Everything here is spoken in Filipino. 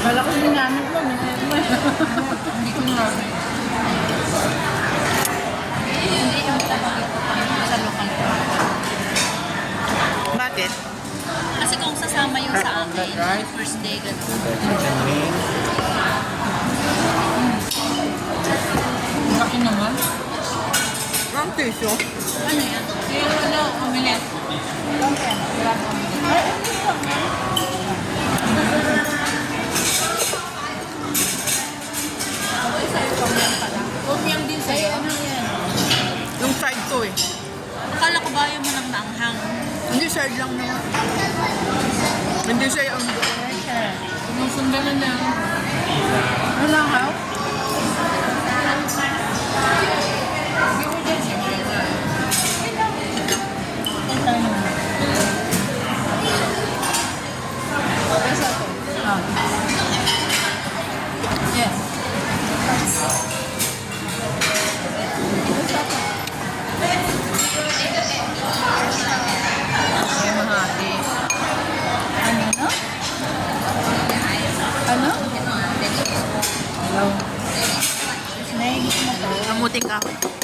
Malaki ginamit mo. Hindi ko na. Hindi yung tabagi ko sa local ko. Bakit? Kasi kung sasama yung sa akin, first day, gano'n. Laki naman. Ang tissue. Ano yan? Yung ano, omelette. Tom-yum din sa'yo. Ano yan? Yung side ko eh. Akala ko ba yung manang naanghang? Hindi side lang naman. Hindi siya yung... Sinusundan na lang. Wala ka? Yes. Ay, mahati. Ano no? Ano? Hello. Nahigit mo to. Kamuting kahoy.